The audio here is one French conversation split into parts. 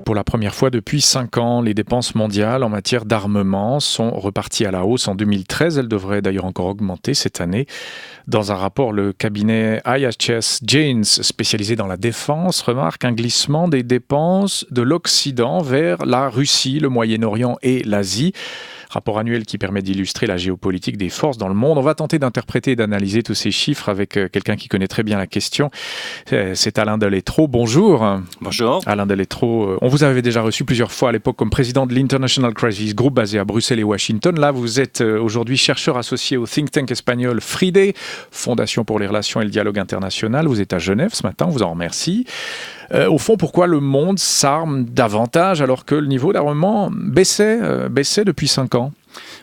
Pour la première fois depuis 5 ans, les dépenses mondiales en matière d'armement sont reparties à la hausse en 2013. Elles devraient d'ailleurs encore augmenter cette année. Dans un rapport, le cabinet IHS Janes, spécialisé dans la défense, remarque un glissement des dépenses de l'Occident vers la Russie, le Moyen-Orient et l'Asie. Rapport annuel qui permet d'illustrer la géopolitique des forces dans le monde. On va tenter d'interpréter et d'analyser tous ces chiffres avec quelqu'un qui connaît très bien la question. C'est Alain Delétreau. Bonjour. Bonjour. Alain Delétreau, on vous avait déjà reçu plusieurs fois à l'époque comme président de l'International Crisis Group basé à Bruxelles et Washington. Là, vous êtes aujourd'hui chercheur associé au think tank espagnol FRIDE, Fondation pour les relations et le dialogue international. Vous êtes à Genève ce matin, on vous en remercie. Au fond, pourquoi le monde s'arme davantage alors que le niveau d'armement baissait depuis 5 ans ?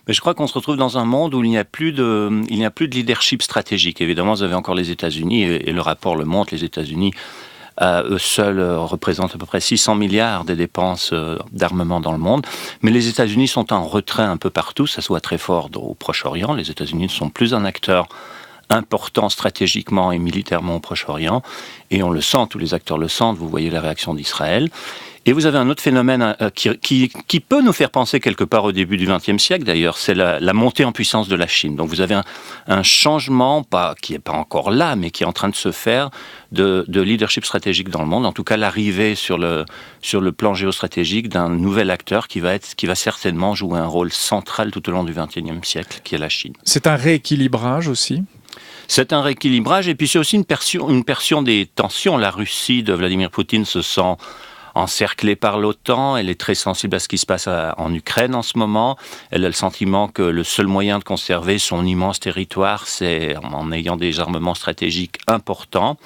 Mais je crois qu'on se retrouve dans un monde où il n'y a plus de leadership stratégique. Évidemment, vous avez encore les États-Unis, et le rapport le montre, les États-Unis, eux seuls représentent à peu près 600 milliards des dépenses d'armement dans le monde. Mais les États-Unis sont en retrait un peu partout, ça se voit très fort au Proche-Orient. Les États-Unis ne sont plus un acteur important stratégiquement et militairement au Proche-Orient, et on le sent, tous les acteurs le sentent, vous voyez la réaction d'Israël. Et vous avez un autre phénomène qui peut nous faire penser quelque part au début du XXe siècle d'ailleurs, c'est la montée en puissance de la Chine. Donc vous avez un changement, qui n'est pas encore là, mais qui est en train de se faire de leadership stratégique dans le monde, en tout cas l'arrivée sur le plan géostratégique d'un nouvel acteur qui va certainement jouer un rôle central tout au long du XXIe siècle, qui est la Chine. C'est un rééquilibrage aussi ? C'est un rééquilibrage, et puis c'est aussi une perception des tensions. La Russie de Vladimir Poutine se sent encerclée par l'OTAN, elle est très sensible à ce qui se passe en Ukraine en ce moment. Elle a le sentiment que le seul moyen de conserver son immense territoire, c'est en ayant des armements stratégiques importants.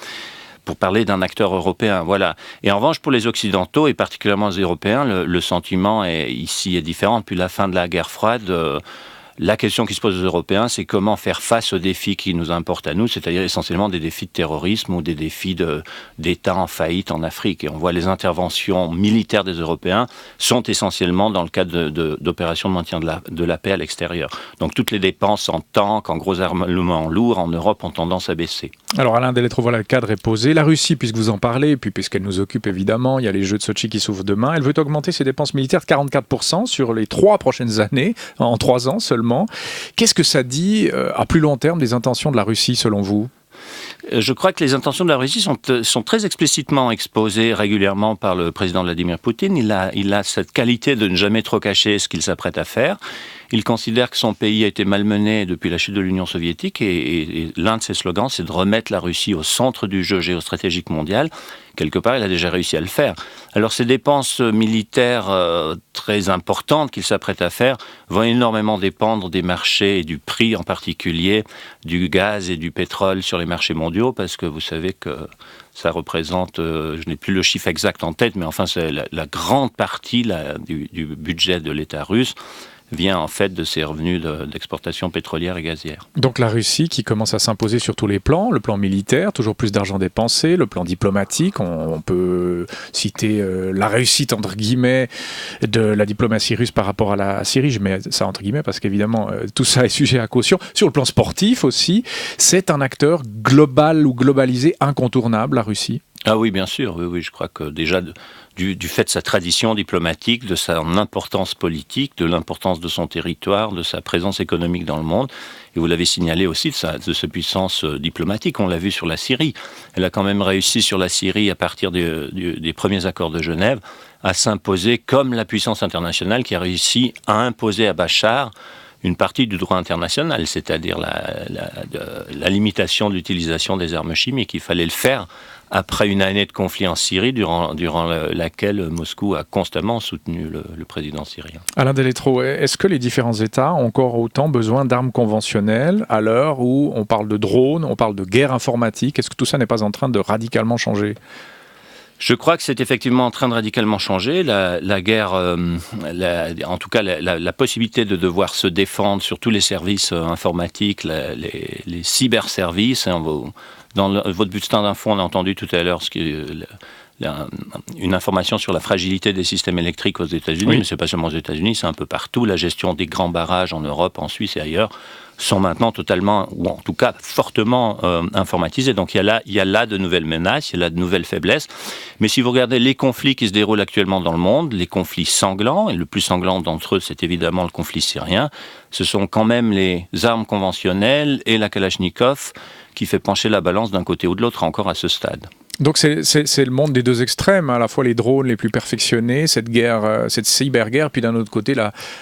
Pour parler d'un acteur européen, voilà. Et en revanche, pour les Occidentaux, et particulièrement les Européens, le sentiment ici est différent. Depuis la fin de la guerre froide, la question qui se pose aux Européens, c'est comment faire face aux défis qui nous importent à nous, c'est-à-dire essentiellement des défis de terrorisme ou des défis d'États en faillite en Afrique. Et on voit les interventions militaires des Européens sont essentiellement dans le cadre d'opérations de maintien de la paix à l'extérieur. Donc toutes les dépenses en tanks, en gros armements lourds en Europe ont tendance à baisser. Alors Alain Delétreau, voilà, le cadre est posé. La Russie, puisque vous en parlez, et puis puisqu'elle nous occupe évidemment, il y a les Jeux de Sotchi qui s'ouvrent demain, elle veut augmenter ses dépenses militaires de 44% sur les 3 prochaines années, en 3 ans seulement. Qu'est-ce que ça dit à plus long terme des intentions de la Russie selon vous ? Je crois que les intentions de la Russie sont très explicitement exposées régulièrement par le président Vladimir Poutine. Il a cette qualité de ne jamais trop cacher ce qu'il s'apprête à faire. Il considère que son pays a été malmené depuis la chute de l'Union soviétique, et l'un de ses slogans, c'est de remettre la Russie au centre du jeu géostratégique mondial. Quelque part, il a déjà réussi à le faire. Alors ces dépenses militaires très importantes qu'il s'apprête à faire vont énormément dépendre des marchés et du prix en particulier du gaz et du pétrole sur les marchés mondiaux, parce que vous savez que ça représente, je n'ai plus le chiffre exact en tête, mais enfin c'est la grande partie du budget de l'État russe vient en fait de ses revenus d'exportation pétrolière et gazière. Donc la Russie qui commence à s'imposer sur tous les plans, le plan militaire, toujours plus d'argent dépensé, le plan diplomatique, on peut citer la réussite entre guillemets de la diplomatie russe par rapport à la Syrie, je mets ça entre guillemets parce qu'évidemment tout ça est sujet à caution. Sur le plan sportif aussi, c'est un acteur global ou globalisé incontournable, la Russie. Ah oui, bien sûr, oui, je crois que déjà du fait de sa tradition diplomatique, de son importance politique, de l'importance de son territoire, de sa présence économique dans le monde, et vous l'avez signalé aussi de sa puissance diplomatique, on l'a vu sur la Syrie. Elle a quand même réussi sur la Syrie à partir des premiers accords de Genève à s'imposer comme la puissance internationale qui a réussi à imposer à Bachar une partie du droit international, c'est-à-dire la limitation de l'utilisation des armes chimiques. Il fallait le faire après une année de conflit en Syrie, durant laquelle Moscou a constamment soutenu le président syrien. Alain Delétreau, est-ce que les différents États ont encore autant besoin d'armes conventionnelles à l'heure où on parle de drones, on parle de guerre informatique ? Est-ce que tout ça n'est pas en train de radicalement changer ? Je crois que c'est effectivement en train de radicalement changer. La guerre, en tout cas la possibilité de devoir se défendre sur tous les services informatiques, les cyberservices. Dans votre bulletin d'info, on a entendu tout à l'heure une information sur la fragilité des systèmes électriques aux États-Unis, mais c'est pas seulement aux États-Unis, c'est un peu partout. La gestion des grands barrages en Europe, en Suisse et ailleurs sont maintenant totalement, ou en tout cas fortement informatisés. Donc il y a là de nouvelles menaces, il y a là de nouvelles faiblesses. Mais si vous regardez les conflits qui se déroulent actuellement dans le monde, les conflits sanglants, et le plus sanglant d'entre eux, c'est évidemment le conflit syrien, ce sont quand même les armes conventionnelles et la Kalachnikov qui fait pencher la balance d'un côté ou de l'autre encore à ce stade. Donc c'est le monde des deux extrêmes, à la fois les drones les plus perfectionnés, cette guerre, cette cyberguerre, puis d'un autre côté,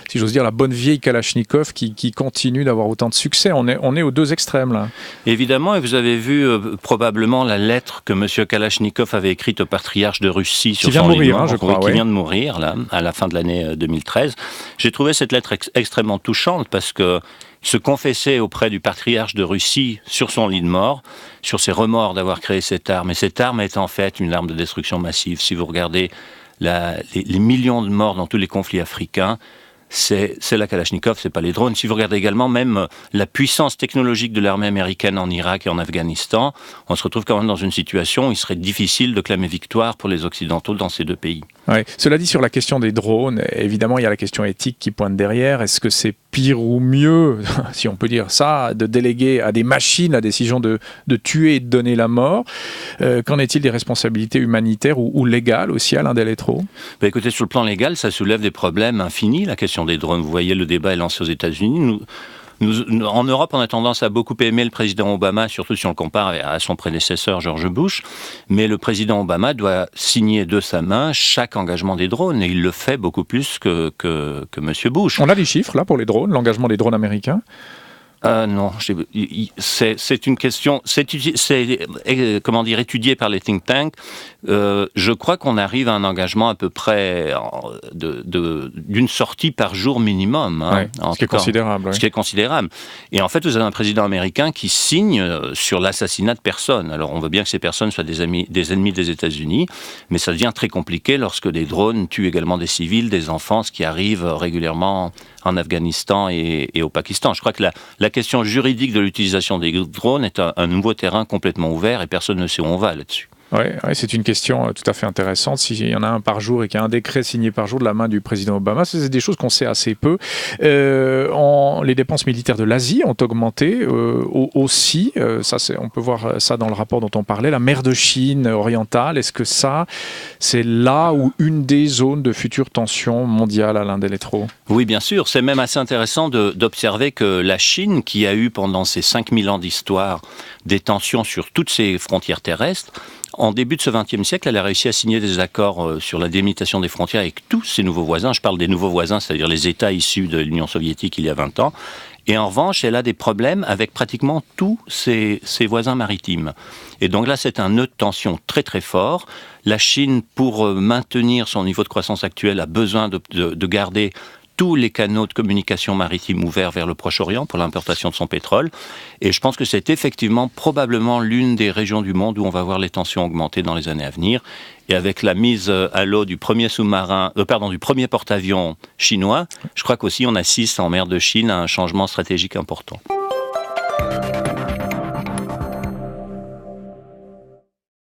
si j'ose dire, la bonne vieille Kalachnikov qui continue d'avoir autant de succès. On est aux deux extrêmes là. Évidemment, et vous avez vu probablement la lettre que M. Kalachnikov avait écrite au patriarche de Russie sur son lit, je crois, qui vient de mourir là, à la fin de l'année 2013. J'ai trouvé cette lettre extrêmement touchante parce que se confesser auprès du patriarche de Russie sur son lit de mort, sur ses remords d'avoir créé cette arme. Et cette arme est en fait une arme de destruction massive. Si vous regardez les millions de morts dans tous les conflits africains, c'est la Kalachnikov, c'est pas les drones. Si vous regardez également même la puissance technologique de l'armée américaine en Irak et en Afghanistan, on se retrouve quand même dans une situation où il serait difficile de clamer victoire pour les Occidentaux dans ces deux pays. Oui. Cela dit, sur la question des drones, évidemment, il y a la question éthique qui pointe derrière. Est-ce que c'est pire ou mieux, si on peut dire ça, de déléguer à des machines la décision de tuer et de donner la mort? Qu'en est-il des responsabilités humanitaires ou légales aussi, Alain Delletreau? Écoutez, sur le plan légal, ça soulève des problèmes infinis, la question des drones. Vous voyez, le débat est lancé aux États-Unis. Nous, en Europe, on a tendance à beaucoup aimer le président Obama, surtout si on le compare à son prédécesseur George Bush. Mais le président Obama doit signer de sa main chaque engagement des drones, et il le fait beaucoup plus que M. Bush. On a des chiffres là pour les drones, l'engagement des drones américains? Non, c'est une question, c'est comment dire, étudié par les think tanks. Je crois qu'on arrive à un engagement à peu près d'une sortie par jour minimum. Hein, ce qui est considérable. Ce qui est considérable. Et en fait, vous avez un président américain qui signe sur l'assassinat de personnes. Alors, on veut bien que ces personnes soient des ennemis des États-Unis, mais ça devient très compliqué lorsque des drones tuent également des civils, des enfants, ce qui arrive régulièrement en Afghanistan et au Pakistan. Je crois que la question juridique de l'utilisation des drones est un nouveau terrain complètement ouvert et personne ne sait où on va là-dessus. Oui, c'est une question tout à fait intéressante. S'il y en a un par jour et qu'il y a un décret signé par jour de la main du président Obama, c'est des choses qu'on sait assez peu. Les dépenses militaires de l'Asie ont augmenté aussi. On peut voir ça dans le rapport dont on parlait. La mer de Chine orientale, est-ce que c'est là où une des zones de future tension mondiale, Alain Delletreau? Oui, bien sûr. C'est même assez intéressant d'observer que la Chine, qui a eu pendant ses 5000 ans d'histoire des tensions sur toutes ses frontières terrestres, en début de ce XXe siècle, elle a réussi à signer des accords sur la délimitation des frontières avec tous ses nouveaux voisins. Je parle des nouveaux voisins, c'est-à-dire les États issus de l'Union soviétique il y a 20 ans. Et en revanche, elle a des problèmes avec pratiquement tous ses voisins maritimes. Et donc là, c'est un nœud de tension très très fort. La Chine, pour maintenir son niveau de croissance actuel, a besoin de garder tous les canaux de communication maritime ouverts vers le Proche-Orient pour l'importation de son pétrole. Et je pense que c'est effectivement probablement l'une des régions du monde où on va voir les tensions augmenter dans les années à venir. Et avec la mise à l'eau du premier du premier porte-avions chinois, je crois qu'aussi on assiste en mer de Chine à un changement stratégique important.